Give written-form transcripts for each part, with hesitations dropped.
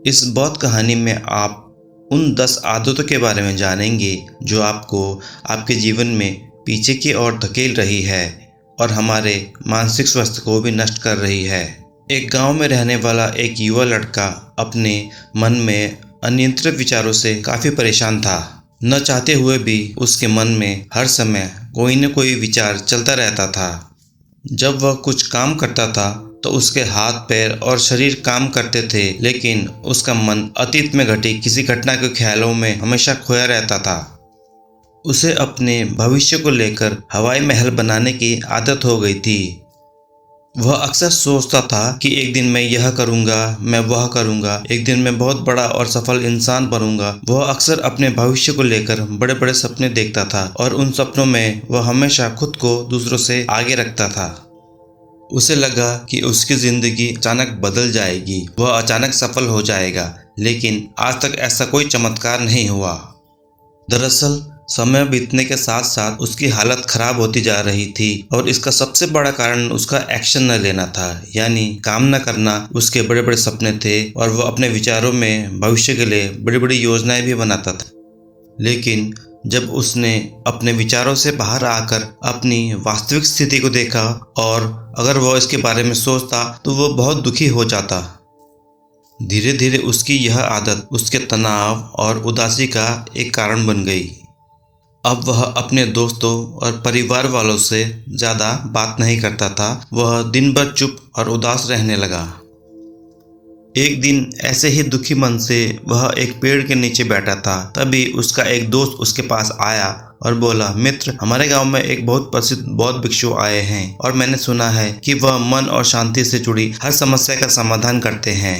इस बौद्ध कहानी में आप उन 10 आदतों के बारे में जानेंगे जो आपको आपके जीवन में पीछे की ओर धकेल रही है और हमारे मानसिक स्वास्थ्य को भी नष्ट कर रही है। एक गांव में रहने वाला एक युवा लड़का अपने मन में अनियंत्रित विचारों से काफ़ी परेशान था। न चाहते हुए भी उसके मन में हर समय कोई न कोई विचार चलता रहता था। जब वह कुछ काम करता था तो उसके हाथ पैर और शरीर काम करते थे, लेकिन उसका मन अतीत में घटी किसी घटना के ख्यालों में हमेशा खोया रहता था। उसे अपने भविष्य को लेकर हवाई महल बनाने की आदत हो गई थी। वह अक्सर सोचता था कि एक दिन मैं यह करूँगा, मैं वह करूँगा, एक दिन मैं बहुत बड़ा और सफल इंसान बनूँगा। वह अक्सर अपने भविष्य को लेकर बड़े बड़े सपने देखता था और उन सपनों में वह हमेशा खुद को दूसरों से आगे रखता था। उसे लगा कि उसकी ज़िंदगी अचानक बदल जाएगी, वह अचानक सफल हो जाएगा, लेकिन आज तक ऐसा कोई चमत्कार नहीं हुआ। दरअसल समय बीतने के साथ साथ उसकी हालत खराब होती जा रही थी और इसका सबसे बड़ा कारण उसका एक्शन न लेना था, यानी काम न करना। उसके बड़े बड़े सपने थे और वह अपने विचारों में भविष्य के लिए बड़ी बड़ी योजनाएं भी बनाता था, लेकिन जब उसने अपने विचारों से बाहर आकर अपनी वास्तविक स्थिति को देखा और अगर वह इसके बारे में सोचता तो वह बहुत दुखी हो जाता। धीरे धीरे उसकी यह आदत उसके तनाव और उदासी का एक कारण बन गई। अब वह अपने दोस्तों और परिवार वालों से ज़्यादा बात नहीं करता था। वह दिन भर चुप और उदास रहने लगा। एक दिन ऐसे ही दुखी मन से वह एक पेड़ के नीचे बैठा था। तभी उसका एक दोस्त उसके पास आया और बोला, मित्र, हमारे गांव में एक बहुत प्रसिद्ध बौद्ध भिक्षु आए हैं और मैंने सुना है कि वह मन और शांति से जुड़ी हर समस्या का समाधान करते हैं।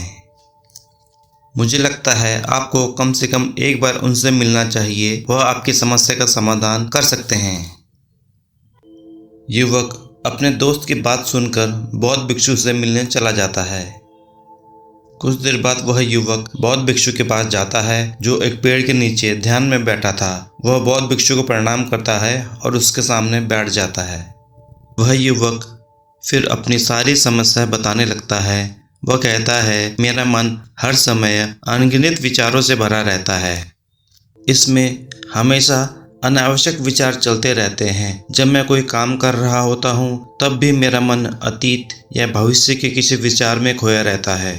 मुझे लगता है आपको कम से कम एक बार उनसे मिलना चाहिए, वह आपकी समस्या का समाधान कर सकते हैं। युवक अपने दोस्त की बात सुनकर बौद्ध भिक्षु से मिलने चला जाता है। कुछ देर बाद वह युवक बौद्ध भिक्षु के पास जाता है जो एक पेड़ के नीचे ध्यान में बैठा था। वह बौद्ध भिक्षु को प्रणाम करता है और उसके सामने बैठ जाता है। वह युवक फिर अपनी सारी समस्या बताने लगता है। वह कहता है, मेरा मन हर समय अनगिनत विचारों से भरा रहता है। इसमें हमेशा अनावश्यक विचार चलते रहते हैं। जब मैं कोई काम कर रहा होता हूँ तब भी मेरा मन अतीत या भविष्य के किसी विचार में खोया रहता है।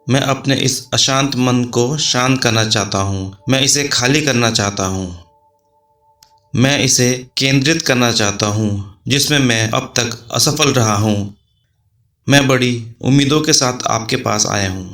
मैं अपने इस अशांत मन को शांत करना चाहता हूँ। मैं इसे खाली करना चाहता हूँ। मैं इसे केंद्रित करना चाहता हूँ जिसमें मैं अब तक असफल रहा हूँ। मैं बड़ी उम्मीदों के साथ आपके पास आया हूँ।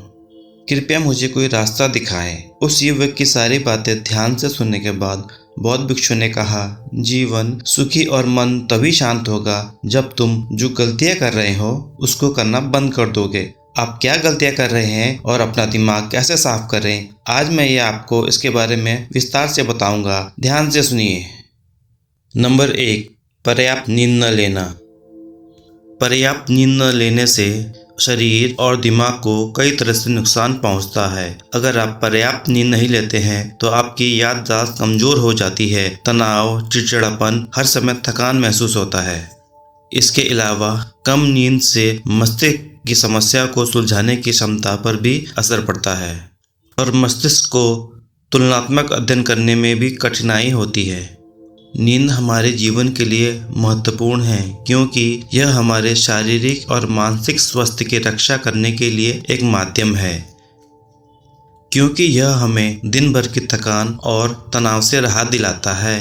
कृपया मुझे कोई रास्ता दिखाएं। उस युवक की सारी बातें ध्यान से सुनने के बाद बौद्ध भिक्षु ने कहा, जीवन सुखी और मन तभी शांत होगा जब तुम जो गलतियाँ कर रहे हो उसको करना बंद कर दोगे। आप क्या गलतियां कर रहे हैं और अपना दिमाग कैसे साफ करें, आज मैं ये आपको इसके बारे में विस्तार से बताऊंगा। ध्यान से सुनिए। नंबर 1, पर्याप्त नींद न लेना। पर्याप्त नींद न लेने से शरीर और दिमाग को कई तरह से नुकसान पहुंचता है। अगर आप पर्याप्त नींद नहीं लेते हैं तो आपकी याददाश्त कमज़ोर हो जाती है, तनाव, चिड़चिड़ापन, हर समय थकान महसूस होता है। इसके अलावा कम नींद से मस्तिष्क की समस्या को सुलझाने की क्षमता पर भी असर पड़ता है और मस्तिष्क को तुलनात्मक अध्ययन करने में भी कठिनाई होती है। नींद हमारे जीवन के लिए महत्वपूर्ण है क्योंकि यह हमारे शारीरिक और मानसिक स्वास्थ्य की रक्षा करने के लिए एक माध्यम है, क्योंकि यह हमें दिन भर की थकान और तनाव से राहत दिलाता है।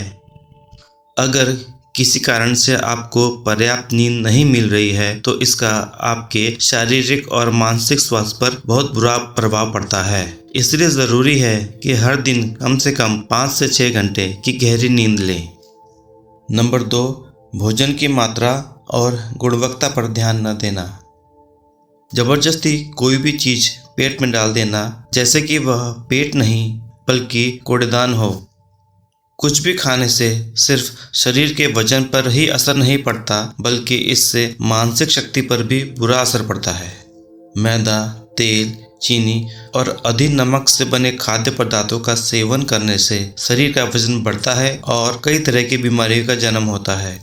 अगर किसी कारण से आपको पर्याप्त नींद नहीं मिल रही है तो इसका आपके शारीरिक और मानसिक स्वास्थ्य पर बहुत बुरा प्रभाव पड़ता है। इसलिए ज़रूरी है कि हर दिन कम से कम 5 से 6 घंटे की गहरी नींद लें। नंबर 2, भोजन की मात्रा और गुणवत्ता पर ध्यान न देना। ज़बरदस्ती कोई भी चीज़ पेट में डाल देना, जैसे कि वह पेट नहीं बल्कि कूड़ेदान हो। कुछ भी खाने से सिर्फ शरीर के वजन पर ही असर नहीं पड़ता बल्कि इससे मानसिक शक्ति पर भी बुरा असर पड़ता है। मैदा, तेल, चीनी और अधिक नमक से बने खाद्य पदार्थों का सेवन करने से शरीर का वजन बढ़ता है और कई तरह की बीमारियों का जन्म होता है।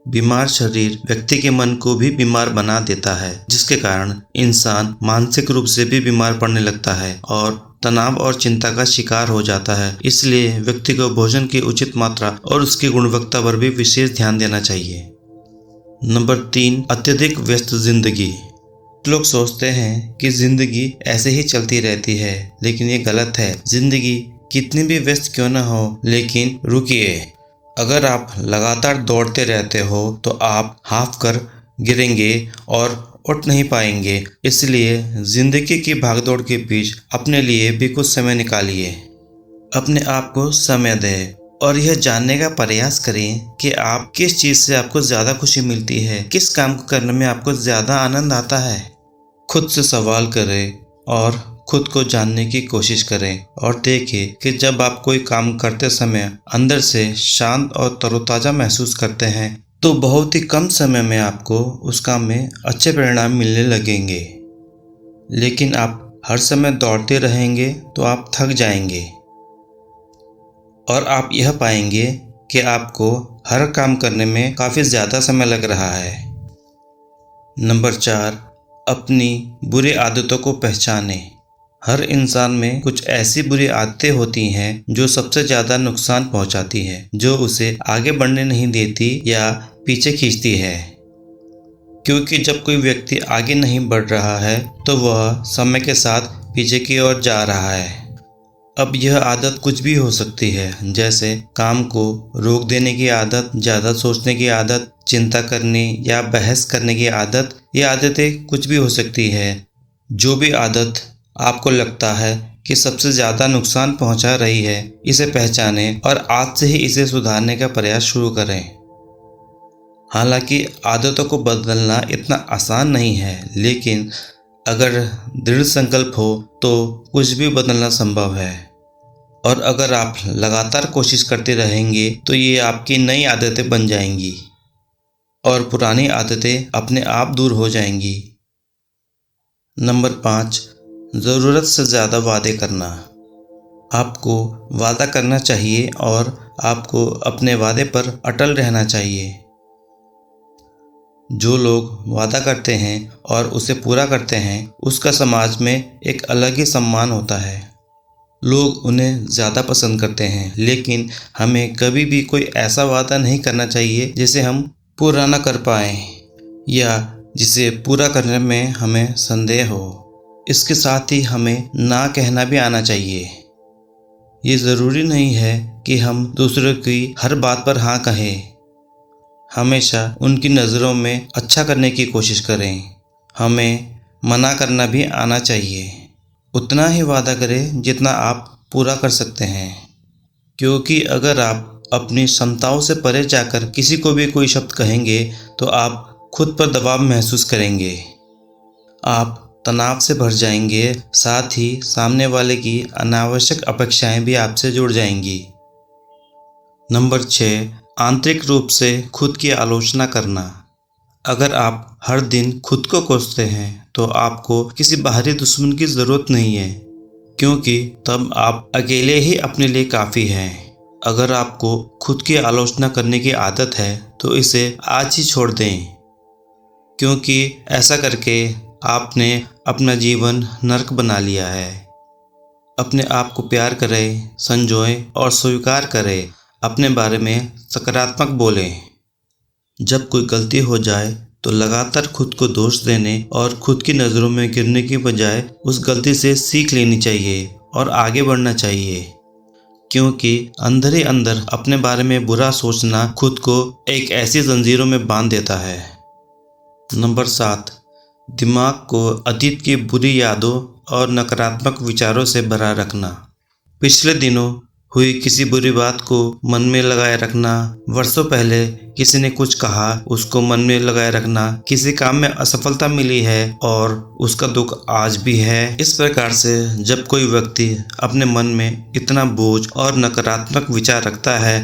बीमार शरीर व्यक्ति के मन को भी बीमार बना देता है, जिसके कारण इंसान मानसिक रूप से भी बीमार पड़ने लगता है और तनाव और चिंता का शिकार हो जाता है। इसलिए व्यक्ति को भोजन की उचित मात्रा और उसकी गुणवत्ता पर भी विशेष ध्यान देना चाहिए। नंबर 3, अत्यधिक व्यस्त जिंदगी। लोग सोचते हैं कि जिंदगी ऐसे ही चलती रहती है, लेकिन ये गलत है। जिंदगी कितनी भी व्यस्त क्यों न हो, लेकिन रुकिए। अगर आप लगातार दौड़ते रहते हो तो आप हाफ कर गिरेंगे और उठ नहीं पाएंगे। इसलिए जिंदगी की भागदौड़ के बीच अपने लिए भी कुछ समय निकालिए। अपने आप को समय दें और यह जानने का प्रयास करें कि आप किस चीज़ से आपको ज़्यादा खुशी मिलती है, किस काम को करने में आपको ज़्यादा आनंद आता है। खुद से सवाल करें और खुद को जानने की कोशिश करें और देखें कि जब आप कोई काम करते समय अंदर से शांत और तरोताज़ा महसूस करते हैं तो बहुत ही कम समय में आपको उस काम में अच्छे परिणाम मिलने लगेंगे। लेकिन आप हर समय दौड़ते रहेंगे तो आप थक जाएंगे और आप यह पाएंगे कि आपको हर काम करने में काफ़ी ज़्यादा समय लग रहा है। नंबर 4, अपनी बुरी आदतों को पहचानें। हर इंसान में कुछ ऐसी बुरी आदतें होती हैं जो सबसे ज़्यादा नुकसान पहुंचाती है, जो उसे आगे बढ़ने नहीं देती या पीछे खींचती है। क्योंकि जब कोई व्यक्ति आगे नहीं बढ़ रहा है तो वह समय के साथ पीछे की ओर जा रहा है। अब यह आदत कुछ भी हो सकती है, जैसे काम को रोक देने की आदत, ज़्यादा सोचने की आदत, चिंता करने या बहस करने की आदत। ये आदतें कुछ भी हो सकती है। जो भी आदत आपको लगता है कि सबसे ज़्यादा नुकसान पहुंचा रही है, इसे पहचानें और आज से ही इसे सुधारने का प्रयास शुरू करें। हालांकि आदतों को बदलना इतना आसान नहीं है, लेकिन अगर दृढ़ संकल्प हो तो कुछ भी बदलना संभव है। और अगर आप लगातार कोशिश करते रहेंगे तो ये आपकी नई आदतें बन जाएंगी और पुरानी आदतें अपने आप दूर हो जाएंगी। नंबर 5, ज़रूरत से ज़्यादा वादे करना। आपको वादा करना चाहिए और आपको अपने वादे पर अटल रहना चाहिए। जो लोग वादा करते हैं और उसे पूरा करते हैं, उसका समाज में एक अलग ही सम्मान होता है। लोग उन्हें ज़्यादा पसंद करते हैं, लेकिन हमें कभी भी कोई ऐसा वादा नहीं करना चाहिए जिसे हम पूरा ना कर पाएँ या जिसे पूरा करने में हमें संदेह हो। इसके साथ ही हमें ना कहना भी आना चाहिए। ये ज़रूरी नहीं है कि हम दूसरों की हर बात पर हाँ कहें। हमेशा उनकी नज़रों में अच्छा करने की कोशिश करें। हमें मना करना भी आना चाहिए। उतना ही वादा करें जितना आप पूरा कर सकते हैं, क्योंकि अगर आप अपनी क्षमताओं से परे जाकर किसी को भी कोई शब्द कहेंगे तो आप खुद पर दबाव महसूस करेंगे। आप तनाव से भर जाएंगे, साथ ही सामने वाले की अनावश्यक अपेक्षाएं भी आपसे जुड़ जाएंगी। नंबर 6, आंतरिक रूप से खुद की आलोचना करना। अगर आप हर दिन खुद को कोसते हैं तो आपको किसी बाहरी दुश्मन की ज़रूरत नहीं है, क्योंकि तब आप अकेले ही अपने लिए काफ़ी हैं। अगर आपको खुद की आलोचना करने की आदत है तो इसे आज ही छोड़ दें, क्योंकि ऐसा करके आपने अपना जीवन नर्क बना लिया है। अपने आप को प्यार करें, संजोएं और स्वीकार करें। अपने बारे में सकारात्मक बोलें। जब कोई गलती हो जाए तो लगातार खुद को दोष देने और खुद की नज़रों में गिरने की बजाय उस गलती से सीख लेनी चाहिए और आगे बढ़ना चाहिए, क्योंकि अंदर ही अंदर अपने बारे में बुरा सोचना खुद को एक ऐसी जंजीरों में बांध देता है। नंबर 7, दिमाग को अतीत की बुरी यादों और नकारात्मक विचारों से भरा रखना। पिछले दिनों हुई किसी बुरी बात को मन में लगाए रखना, वर्षों पहले किसी ने कुछ कहा उसको मन में लगाए रखना, किसी काम में असफलता मिली है और उसका दुख आज भी है। इस प्रकार से जब कोई व्यक्ति अपने मन में इतना बोझ और नकारात्मक विचार रखता है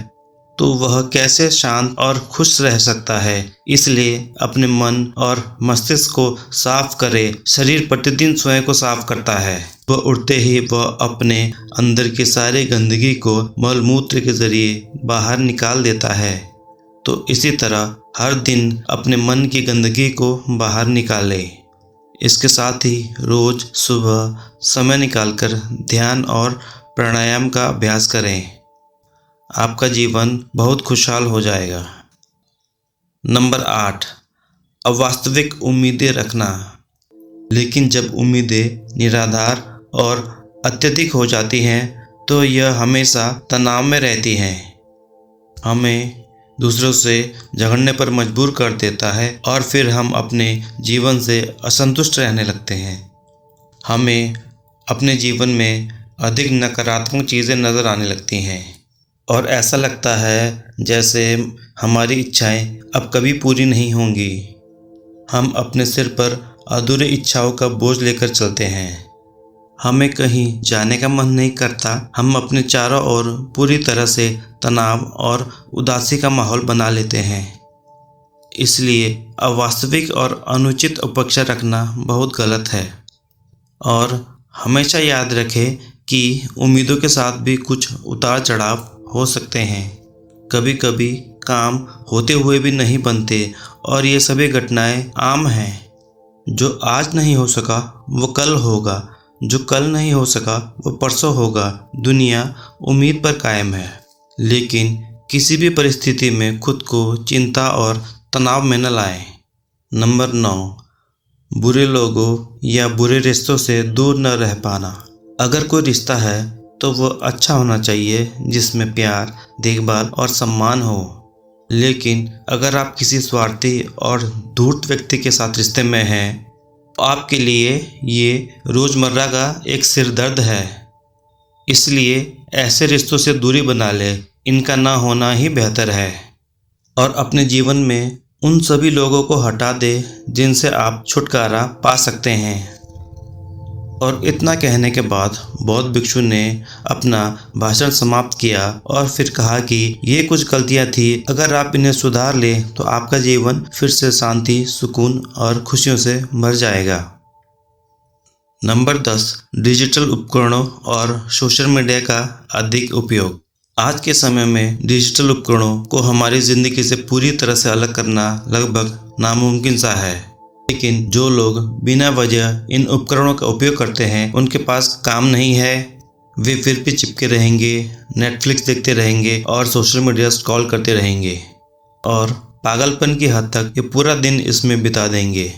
तो वह कैसे शांत और खुश रह सकता है। इसलिए अपने मन और मस्तिष्क को साफ करें। शरीर प्रतिदिन स्वयं को साफ करता है। वह उठते ही वह अपने अंदर की सारी गंदगी को मलमूत्र के जरिए बाहर निकाल देता है। तो इसी तरह हर दिन अपने मन की गंदगी को बाहर निकालें। इसके साथ ही रोज सुबह समय निकालकर ध्यान और प्राणायाम का अभ्यास करें। आपका जीवन बहुत खुशहाल हो जाएगा। नंबर 8, अवास्तविक उम्मीदें रखना। लेकिन जब उम्मीदें निराधार और अत्यधिक हो जाती हैं तो यह हमेशा तनाव में रहती हैं, हमें दूसरों से झगड़ने पर मजबूर कर देता है और फिर हम अपने जीवन से असंतुष्ट रहने लगते हैं। हमें अपने जीवन में अधिक नकारात्मक चीज़ें नज़र आने लगती हैं और ऐसा लगता है जैसे हमारी इच्छाएं अब कभी पूरी नहीं होंगी। हम अपने सिर पर अधूरी इच्छाओं का बोझ लेकर चलते हैं। हमें कहीं जाने का मन नहीं करता। हम अपने चारों ओर पूरी तरह से तनाव और उदासी का माहौल बना लेते हैं। इसलिए अवास्तविक और अनुचित अपेक्षा रखना बहुत गलत है। और हमेशा याद रखें कि उम्मीदों के साथ भी कुछ उतार चढ़ाव हो सकते हैं। कभी कभी काम होते हुए भी नहीं बनते और ये सभी घटनाएं आम हैं। जो आज नहीं हो सका वो कल होगा, जो कल नहीं हो सका वो परसों होगा। दुनिया उम्मीद पर कायम है, लेकिन किसी भी परिस्थिति में खुद को चिंता और तनाव में न लाएं। नंबर 9, बुरे लोगों या बुरे रिश्तों से दूर न रह पाना। अगर कोई रिश्ता है तो वो अच्छा होना चाहिए, जिसमें प्यार, देखभाल और सम्मान हो। लेकिन अगर आप किसी स्वार्थी और धूर्त व्यक्ति के साथ रिश्ते में हैं, तो आपके लिए ये रोज़मर्रा का एक सिरदर्द है। इसलिए ऐसे रिश्तों से दूरी बना ले, इनका ना होना ही बेहतर है। और अपने जीवन में उन सभी लोगों को हटा दे जिनसे आप छुटकारा पा सकते हैं। और इतना कहने के बाद बौद्ध भिक्षु ने अपना भाषण समाप्त किया और फिर कहा कि ये कुछ गलतियां थी, अगर आप इन्हें सुधार ले तो आपका जीवन फिर से शांति, सुकून और खुशियों से भर जाएगा। नंबर 10, डिजिटल उपकरणों और सोशल मीडिया का अधिक उपयोग। आज के समय में डिजिटल उपकरणों को हमारी ज़िंदगी से पूरी तरह से अलग करना लगभग नामुमकिन सा है। लेकिन जो लोग बिना वजह इन उपकरणों का उपयोग करते हैं, उनके पास काम नहीं है, वे फिर भी चिपके रहेंगे, नेटफ्लिक्स देखते रहेंगे और सोशल मीडिया स्क्रॉल करते रहेंगे और पागलपन की हद तक ये पूरा दिन इसमें बिता देंगे।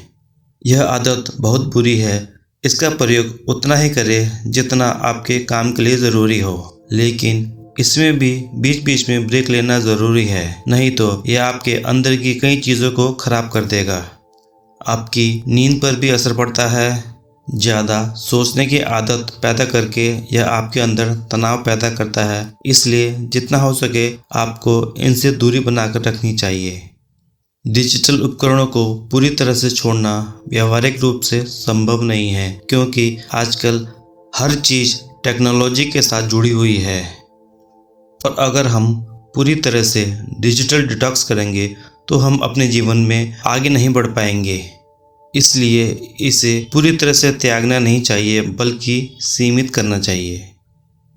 यह आदत बहुत बुरी है। इसका प्रयोग उतना ही करें जितना आपके काम के लिए ज़रूरी हो, लेकिन इसमें भी बीच बीच में ब्रेक लेना ज़रूरी है, नहीं तो यह आपके अंदर की कई चीज़ों को ख़राब कर देगा। आपकी नींद पर भी असर पड़ता है। ज़्यादा सोचने की आदत पैदा करके यह आपके अंदर तनाव पैदा करता है। इसलिए जितना हो सके आपको इनसे दूरी बनाकर रखनी चाहिए। डिजिटल उपकरणों को पूरी तरह से छोड़ना व्यावहारिक रूप से संभव नहीं है, क्योंकि आजकल हर चीज़ टेक्नोलॉजी के साथ जुड़ी हुई है। और अगर हम पूरी तरह से डिजिटल डिटॉक्स करेंगे तो हम अपने जीवन में आगे नहीं बढ़ पाएंगे। इसलिए इसे पूरी तरह से त्यागना नहीं चाहिए, बल्कि सीमित करना चाहिए।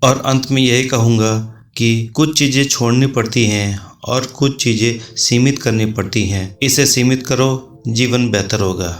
और अंत में यही कहूँगा कि कुछ चीज़ें छोड़नी पड़ती हैं और कुछ चीज़ें सीमित करनी पड़ती हैं। इसे सीमित करो, जीवन बेहतर होगा।